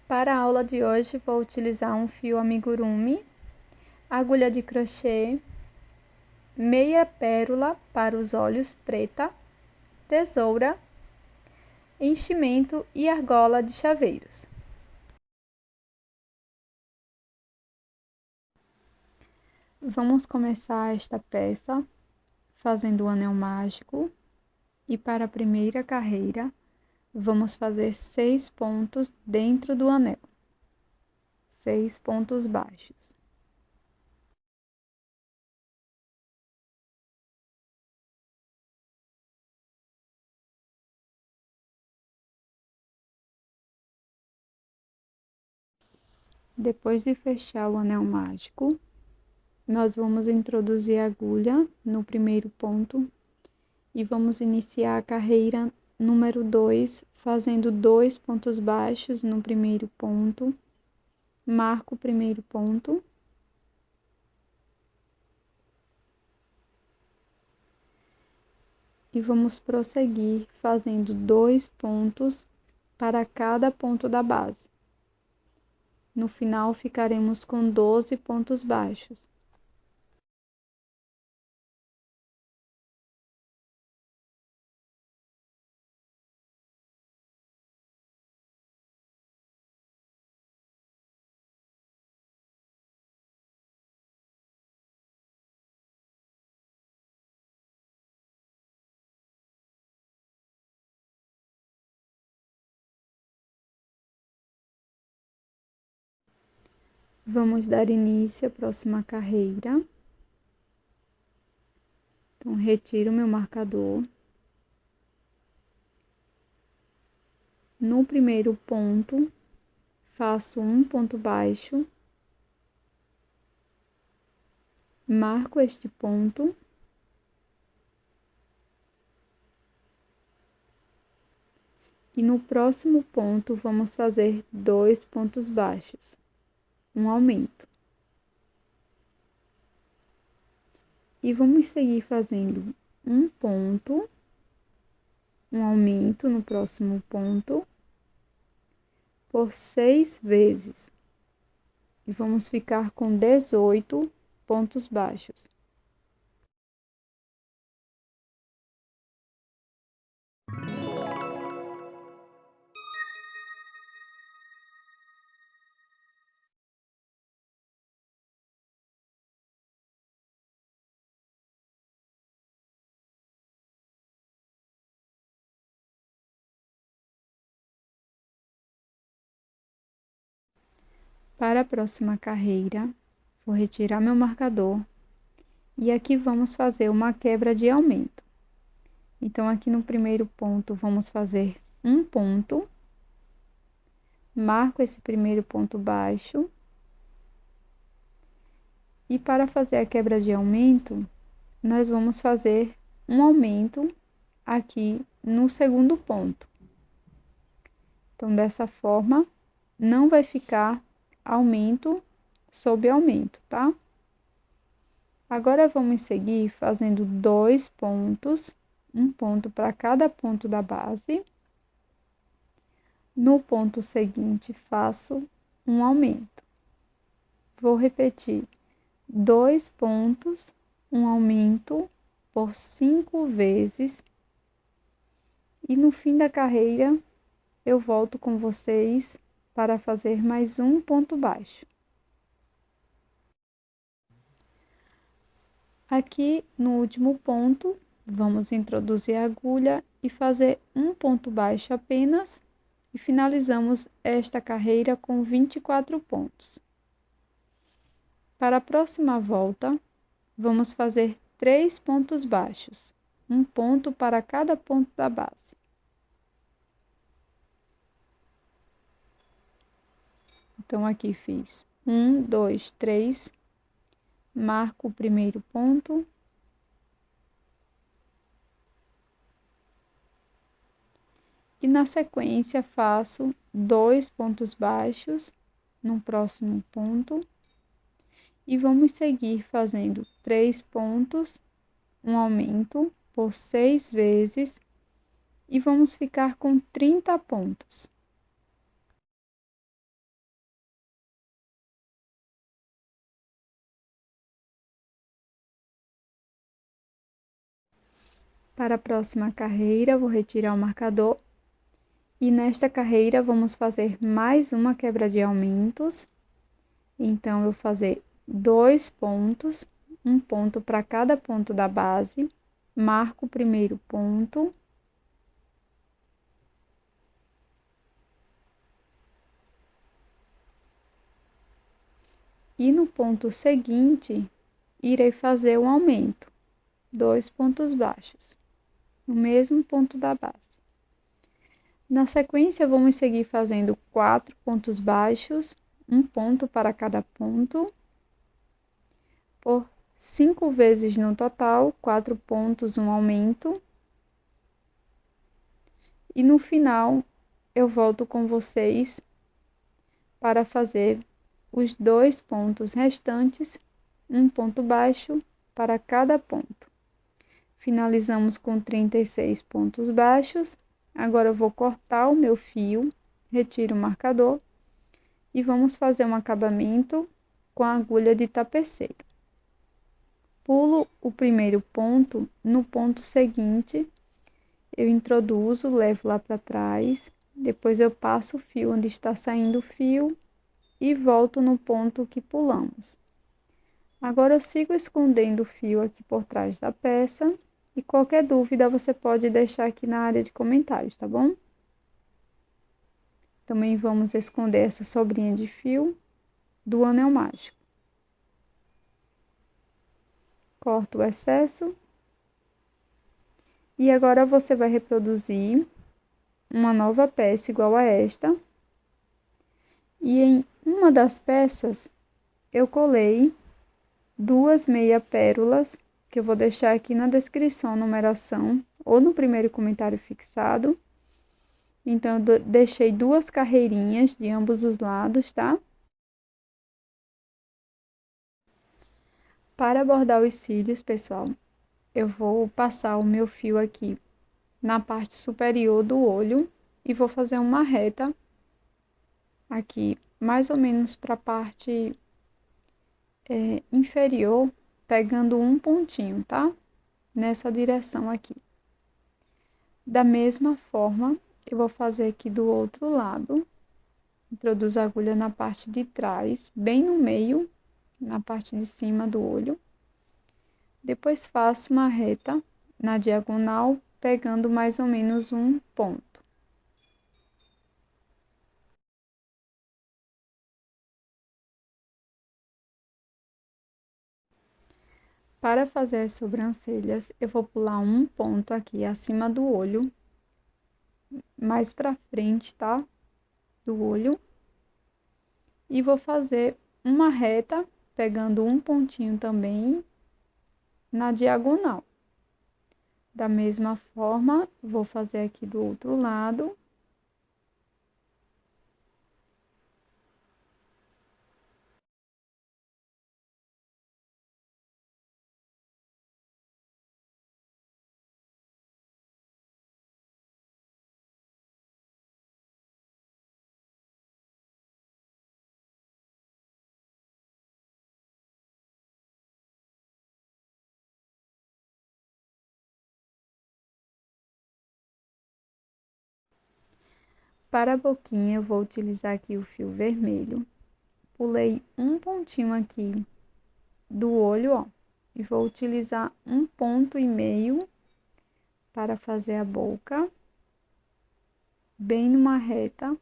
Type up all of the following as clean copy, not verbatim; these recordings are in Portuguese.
Para a aula de hoje, vou utilizar um fio amigurumi, agulha de crochê, meia pérola para os olhos preta, tesoura, enchimento e argola de chaveiros. Vamos começar esta peça fazendo o anel mágico e para a primeira carreira vamos fazer 6 pontos dentro do anel, 6 pontos baixos. Depois de fechar o anel mágico, nós vamos introduzir a agulha no primeiro ponto e vamos iniciar a carreira número 2, fazendo 2 pontos baixos no primeiro ponto, marco o primeiro ponto, e vamos prosseguir fazendo 2 pontos para cada ponto da base. No final, ficaremos com 12 pontos baixos. Vamos dar início à próxima carreira. Então, retiro meu marcador. No primeiro ponto, faço um ponto baixo, marco este ponto e no próximo ponto vamos fazer 2 pontos baixos, um aumento. E vamos seguir fazendo um ponto, um aumento no próximo ponto, por 6 vezes. E vamos ficar com 18 pontos baixos. Para a próxima carreira, vou retirar meu marcador e aqui vamos fazer uma quebra de aumento. Então, aqui no primeiro ponto, vamos fazer um ponto, marco esse primeiro ponto baixo e para fazer a quebra de aumento, nós vamos fazer um aumento aqui no segundo ponto. Então, dessa forma, não vai ficar aumento sobre aumento, tá? Agora, vamos seguir fazendo 2 pontos, um ponto para cada ponto da base. No ponto seguinte, faço um aumento. Vou repetir 2 pontos, um aumento por 5 vezes. E no fim da carreira, eu volto com vocês para fazer mais um ponto baixo. Aqui no último ponto, vamos introduzir a agulha e fazer um ponto baixo apenas e finalizamos esta carreira com 24 pontos. Para a próxima volta, vamos fazer 3 pontos baixos, um ponto para cada ponto da base. Então, aqui fiz 1, 2, 3, marco o primeiro ponto. E na sequência, faço 2 pontos baixos no próximo ponto. E vamos seguir fazendo 3 pontos, um aumento por 6 vezes. E vamos ficar com 30 pontos. Para a próxima carreira, vou retirar o marcador. E nesta carreira, vamos fazer mais uma quebra de aumentos. Então, eu vou fazer 2 pontos, um ponto para cada ponto da base. Marco o primeiro ponto. E no ponto seguinte, irei fazer um aumento, 2 pontos baixos, no mesmo ponto da base. Na sequência, vamos seguir fazendo 4 pontos baixos, um ponto para cada ponto, por 5 vezes no total, 4 pontos, um aumento. E no final, eu volto com vocês para fazer os 2 pontos restantes, um ponto baixo para cada ponto. Finalizamos com 36 pontos baixos. Agora eu vou cortar o meu fio, retiro o marcador e vamos fazer um acabamento com a agulha de tapeceiro. Pulo o primeiro ponto, no ponto seguinte, eu introduzo, levo lá para trás, depois eu passo o fio onde está saindo o fio e volto no ponto que pulamos. Agora eu sigo escondendo o fio aqui por trás da peça e qualquer dúvida você pode deixar aqui na área de comentários, tá bom? Também vamos esconder essa sobrinha de fio do anel mágico. Corto o excesso. E agora você vai reproduzir uma nova peça igual a esta. E em uma das peças eu colei 2 meia pérolas, que eu vou deixar aqui na descrição a numeração ou no primeiro comentário fixado. Então, eu deixei 2 carreirinhas de ambos os lados, tá? Para bordar os cílios, pessoal, eu vou passar o meu fio aqui na parte superior do olho e vou fazer uma reta aqui, mais ou menos para a parte inferior, pegando um pontinho, tá? Nessa direção aqui. Da mesma forma, eu vou fazer aqui do outro lado. Introduzo a agulha na parte de trás, bem no meio, na parte de cima do olho. Depois faço uma reta na diagonal, pegando mais ou menos um ponto. Para fazer as sobrancelhas, eu vou pular um ponto aqui acima do olho, mais pra frente, tá? Do olho. E vou fazer uma reta, pegando um pontinho também na diagonal. Da mesma forma, vou fazer aqui do outro lado. Para a boquinha, eu vou utilizar aqui o fio vermelho. Pulei um pontinho aqui do olho, ó. E vou utilizar 1,5 ponto para fazer a boca. Bem numa reta.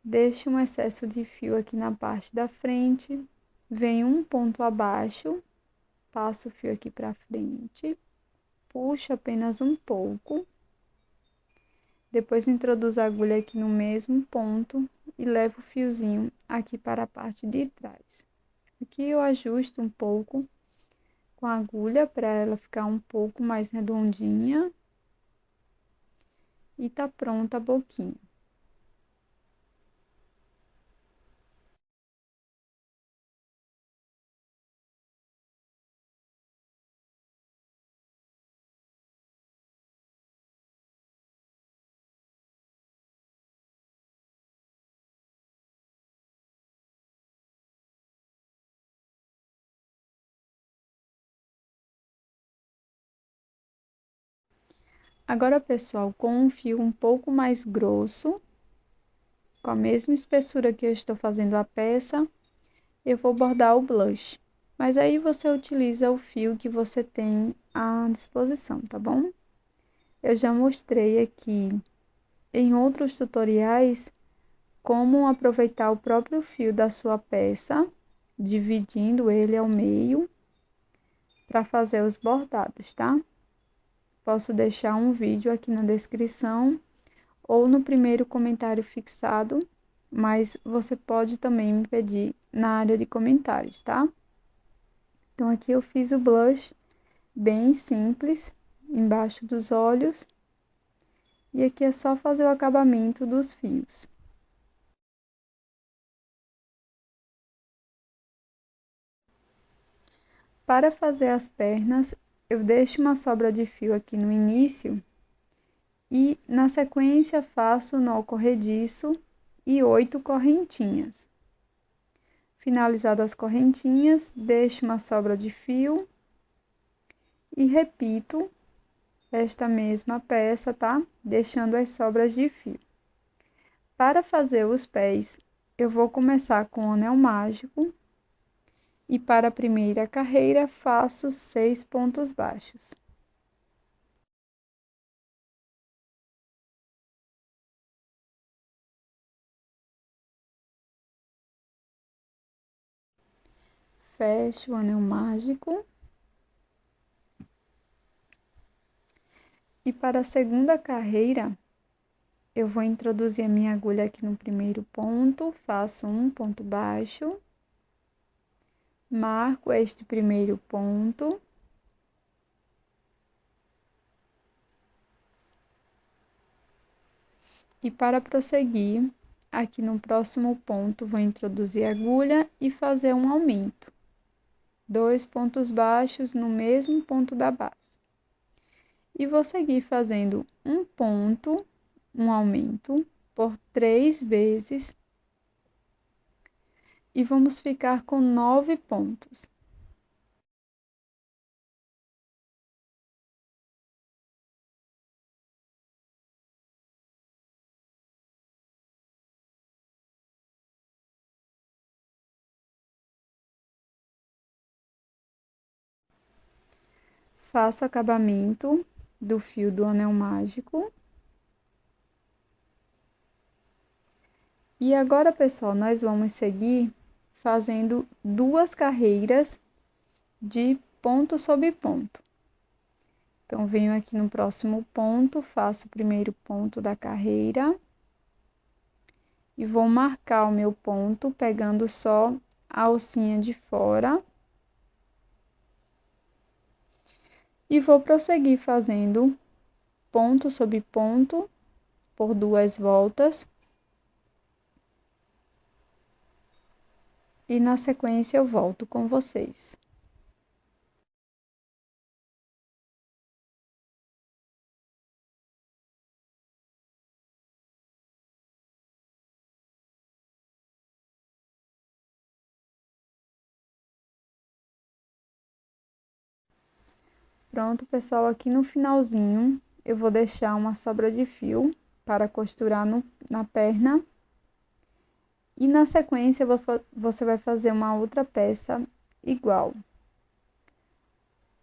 Deixo um excesso de fio aqui na parte da frente. Venho um ponto abaixo. Passo o fio aqui para frente. Puxo apenas um pouco. Depois introduzo a agulha aqui no mesmo ponto e levo o fiozinho aqui para a parte de trás. Aqui eu ajusto um pouco com a agulha para ela ficar um pouco mais redondinha. E tá pronta a boquinha. Agora, pessoal, com um fio um pouco mais grosso, com a mesma espessura que eu estou fazendo a peça, eu vou bordar o blush. Mas aí você utiliza o fio que você tem à disposição, tá bom? Eu já mostrei aqui em outros tutoriais como aproveitar o próprio fio da sua peça, dividindo ele ao meio para fazer os bordados, tá? Posso deixar um vídeo aqui na descrição ou no primeiro comentário fixado, mas você pode também me pedir na área de comentários, tá? Então, aqui eu fiz o blush bem simples, embaixo dos olhos, e aqui é só fazer o acabamento dos fios. Para fazer as pernas, eu deixo uma sobra de fio aqui no início e na sequência faço nó corrediço e 8 correntinhas. Finalizadas as correntinhas, deixo uma sobra de fio e repito esta mesma peça, tá? Deixando as sobras de fio. Para fazer os pés, eu vou começar com o anel mágico e para a primeira carreira faço 6 pontos baixos. Fecho o anel mágico. E para a segunda carreira, eu vou introduzir a minha agulha aqui no primeiro ponto, faço um ponto baixo, marco este primeiro ponto. E para prosseguir, aqui no próximo ponto, vou introduzir a agulha e fazer um aumento. 2 pontos baixos no mesmo ponto da base. E vou seguir fazendo um ponto, um aumento, por 3 vezes. E vamos ficar com 9 pontos. Faço acabamento do fio do anel mágico. E agora, pessoal, nós vamos seguir fazendo 2 carreiras de ponto sobre ponto. Então, venho aqui no próximo ponto, faço o primeiro ponto da carreira. E vou marcar o meu ponto, pegando só a alcinha de fora. E vou prosseguir fazendo ponto sobre ponto por 2 voltas. E na sequência eu volto com vocês. Pronto, pessoal, aqui no finalzinho eu vou deixar uma sobra de fio para costurar na perna. E na sequência você vai fazer uma outra peça igual.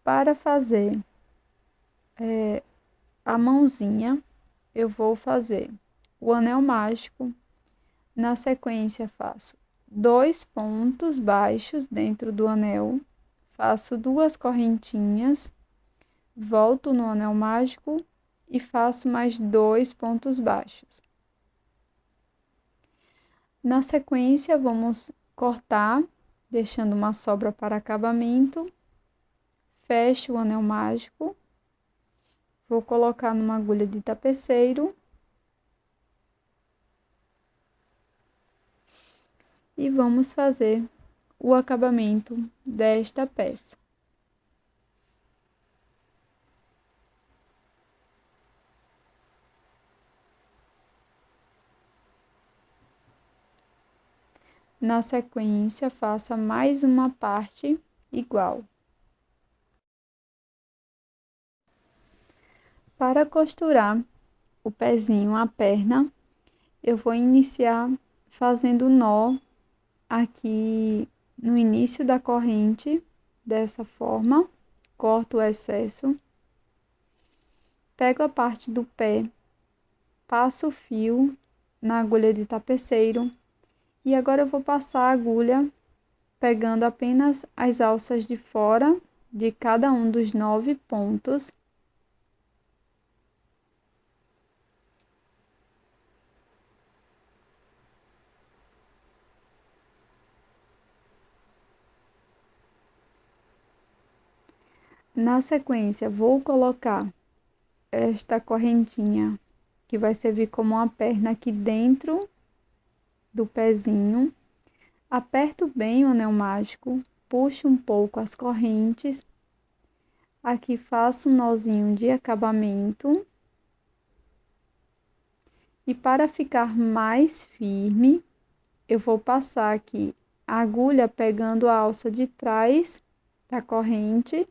Para fazer a mãozinha, eu vou fazer o anel mágico. Na sequência, faço 2 pontos baixos dentro do anel, faço 2 correntinhas, volto no anel mágico e faço mais 2 pontos baixos. Na sequência, vamos cortar, deixando uma sobra para acabamento. Fecho o anel mágico. Vou colocar numa agulha de tapeceiro. E vamos fazer o acabamento desta peça. Na sequência, faça mais uma parte igual. Para costurar o pezinho, a perna, eu vou iniciar fazendo nó aqui no início da corrente, dessa forma, corto o excesso, pego a parte do pé, passo o fio na agulha de tapeceiro e agora eu vou passar a agulha pegando apenas as alças de fora de cada um dos 9 pontos. Na sequência, vou colocar esta correntinha que vai servir como uma perna aqui dentro do pezinho. Aperto bem o anel mágico, puxo um pouco as correntes. Aqui faço um nozinho de acabamento. E para ficar mais firme, eu vou passar aqui a agulha pegando a alça de trás da corrente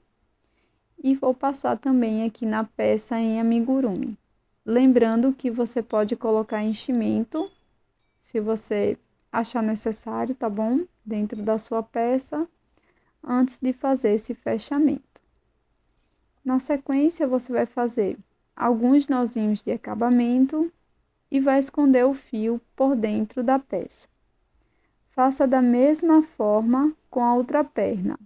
e vou passar também aqui na peça em amigurumi. Lembrando que você pode colocar enchimento, se você achar necessário, tá bom? Dentro da sua peça, antes de fazer esse fechamento. Na sequência, você vai fazer alguns nozinhos de acabamento e vai esconder o fio por dentro da peça. Faça da mesma forma com a outra perna.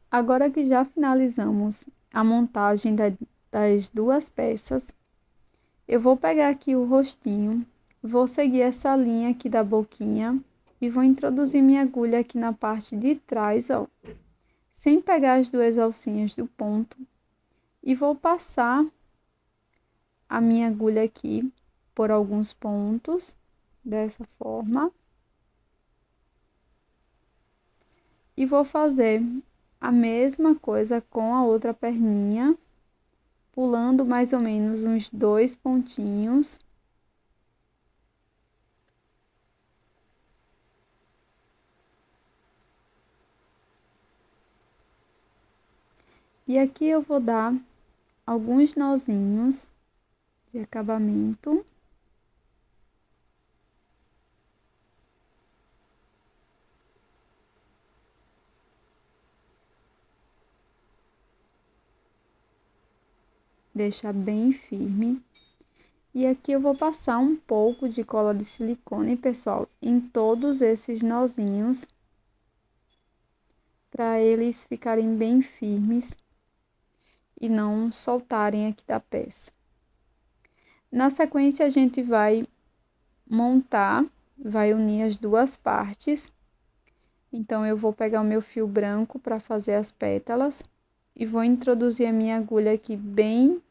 Agora que já finalizamos a montagem das duas peças, eu vou pegar aqui o rostinho, vou seguir essa linha aqui da boquinha e vou introduzir minha agulha aqui na parte de trás, ó, sem pegar as duas alcinhas do ponto, e vou passar a minha agulha aqui por alguns pontos, dessa forma, e vou fazer a mesma coisa com a outra perninha, pulando mais ou menos uns 2 pontinhos. E aqui eu vou dar alguns nozinhos de acabamento. Deixar bem firme. E aqui eu vou passar um pouco de cola de silicone, pessoal, em todos esses nozinhos, para eles ficarem bem firmes e não soltarem aqui da peça. Na sequência, a gente vai montar, vai unir as duas partes. Então, eu vou pegar o meu fio branco para fazer as pétalas e vou introduzir a minha agulha aqui bem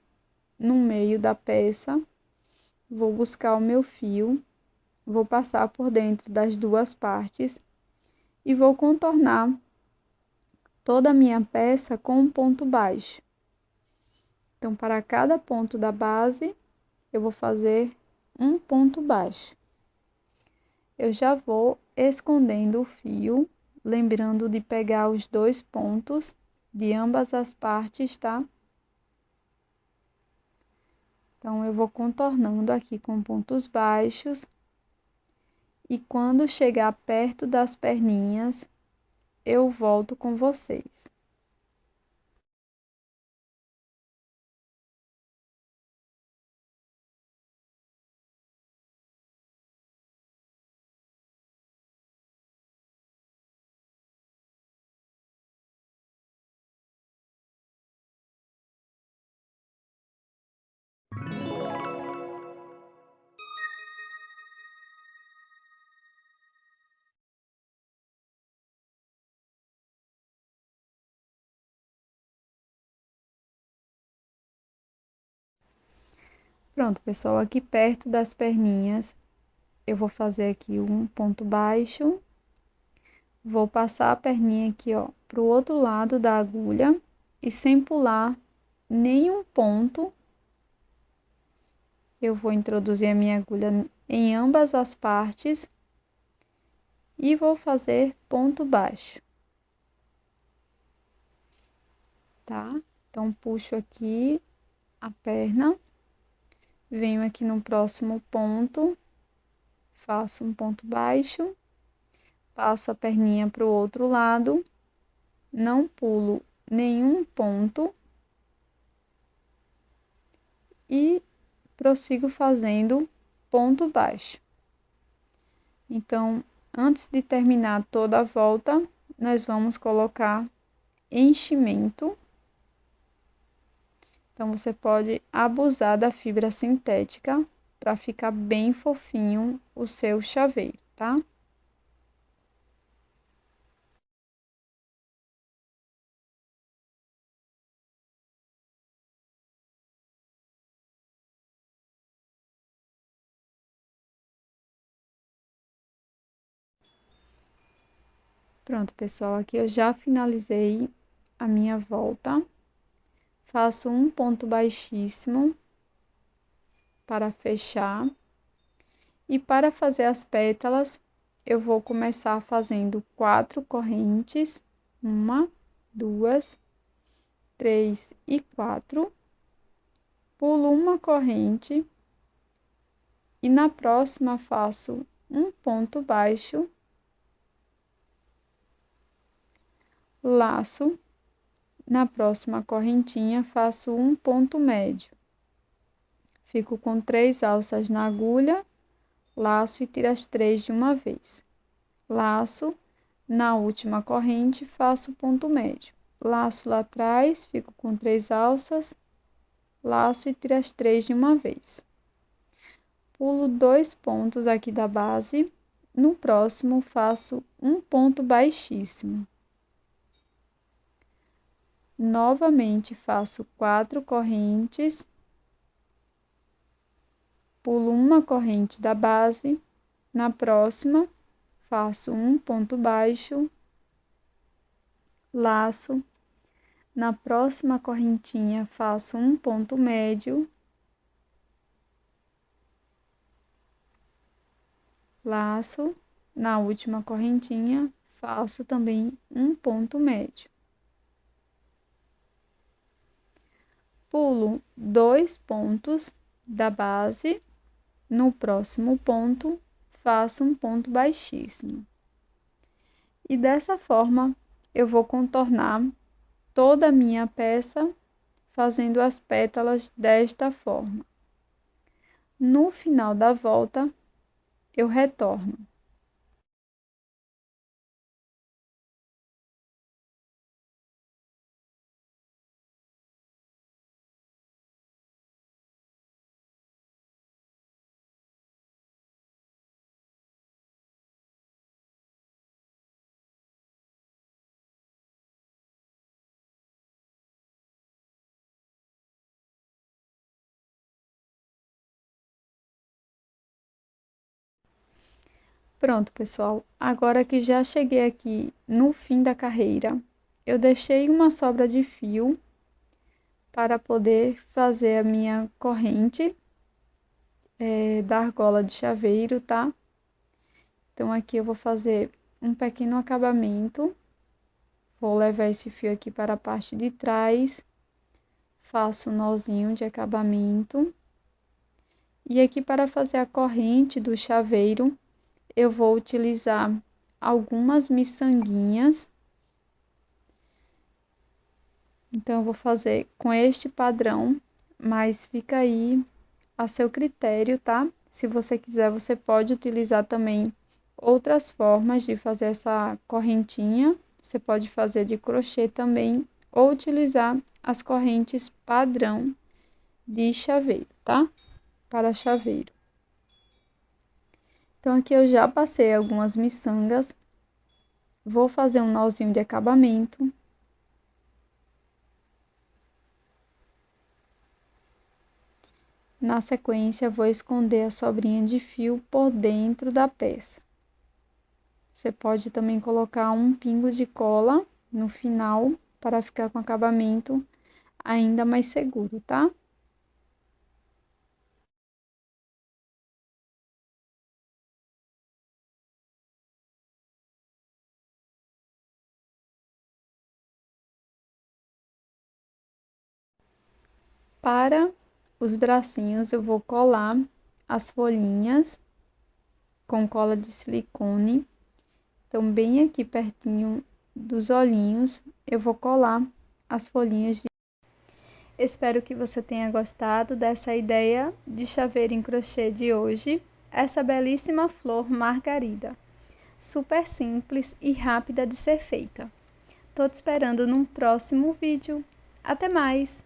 no meio da peça. Vou buscar o meu fio, vou passar por dentro das duas partes e vou contornar toda a minha peça com um ponto baixo. Então, para cada ponto da base, eu vou fazer um ponto baixo. Eu já vou escondendo o fio, lembrando de pegar os 2 pontos de ambas as partes, tá? Então, eu vou contornando aqui com pontos baixos. E quando chegar perto das perninhas, eu volto com vocês. Pronto, pessoal, aqui perto das perninhas, eu vou fazer aqui um ponto baixo. Vou passar a perninha aqui, ó, pro outro lado da agulha e sem pular nenhum ponto, eu vou introduzir a minha agulha em ambas as partes e vou fazer ponto baixo, tá? Então, puxo aqui a perna, venho aqui no próximo ponto, faço um ponto baixo, passo a perninha para o outro lado, não pulo nenhum ponto e prossigo fazendo ponto baixo. Então, antes de terminar toda a volta, nós vamos colocar enchimento. Então, você pode abusar da fibra sintética para ficar bem fofinho o seu chaveiro, tá? Pronto, pessoal, aqui eu já finalizei a minha volta. Faço um ponto baixíssimo para fechar. E para fazer as pétalas, eu vou começar fazendo 4 correntes, 1, 2, 3 e 4. Pulo uma corrente e na próxima faço um ponto baixo, laço, na próxima correntinha faço um ponto médio. Fico com 3 alças na agulha, laço e tiro as 3 de uma vez. Laço, na última corrente faço ponto médio. Laço lá atrás, fico com 3 alças, laço e tiro as 3 de uma vez. Pulo 2 pontos aqui da base, no próximo faço um ponto baixíssimo. Novamente faço 4 correntes, pulo uma corrente da base, na próxima faço um ponto baixo, laço, na próxima correntinha faço um ponto médio, laço, na última correntinha faço também um ponto médio. Pulo 2 pontos da base, no próximo ponto faço um ponto baixíssimo. E dessa forma eu vou contornar toda a minha peça fazendo as pétalas desta forma. No final da volta eu retorno. Pronto, pessoal. Agora que já cheguei aqui no fim da carreira, eu deixei uma sobra de fio para poder fazer a minha corrente da argola de chaveiro, tá? Então, aqui eu vou fazer um pequeno acabamento. Vou levar esse fio aqui para a parte de trás. Faço um nozinho de acabamento. E aqui para fazer a corrente do chaveiro, eu vou utilizar algumas miçanguinhas. Então, eu vou fazer com este padrão, mas fica aí a seu critério, tá? Se você quiser, você pode utilizar também outras formas de fazer essa correntinha. Você pode fazer de crochê também, ou utilizar as correntes padrão de chaveiro, tá? Para chaveiro. Então, aqui eu já passei algumas miçangas. Vou fazer um nozinho de acabamento. Na sequência, vou esconder a sobrinha de fio por dentro da peça. Você pode também colocar um pingo de cola no final para ficar com acabamento ainda mais seguro, tá? Para os bracinhos, eu vou colar as folhinhas com cola de silicone. Então, bem aqui pertinho dos olhinhos, eu vou colar as folhinhas. Espero que você tenha gostado dessa ideia de chaveiro em crochê de hoje. Essa belíssima flor margarida. Super simples e rápida de ser feita. Tô te esperando num próximo vídeo. Até mais!